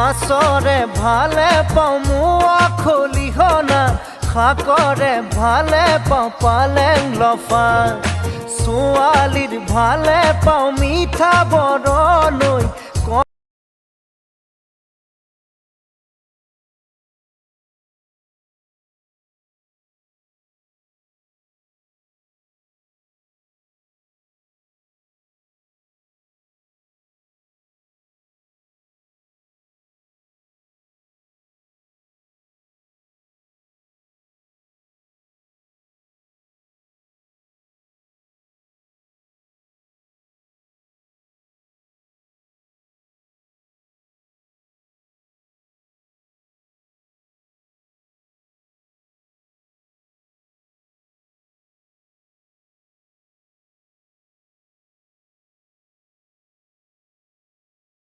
মাছৰে ভালে পাওঁ মোৱা খলিহনা শাকৰে ভালে পাওঁ পালেং লফা ছোৱালীৰ ভালে পাওঁ মিঠা বৰণৈ